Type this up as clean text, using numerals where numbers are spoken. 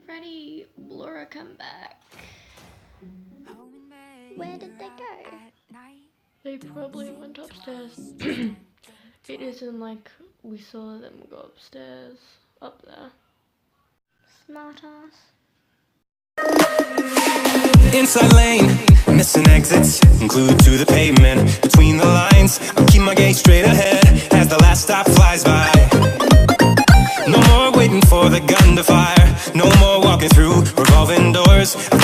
Freddie, Laura come back. Where did they go? They probably went upstairs. It isn't like we saw them go upstairs. Up there. Smart ass. Inside lane, missing exits, glued to the pavement. Between the lines, I keep my gaze straight ahead as the last stop flies by. No more waiting for the gun to fire, no more walking through revolving doors. I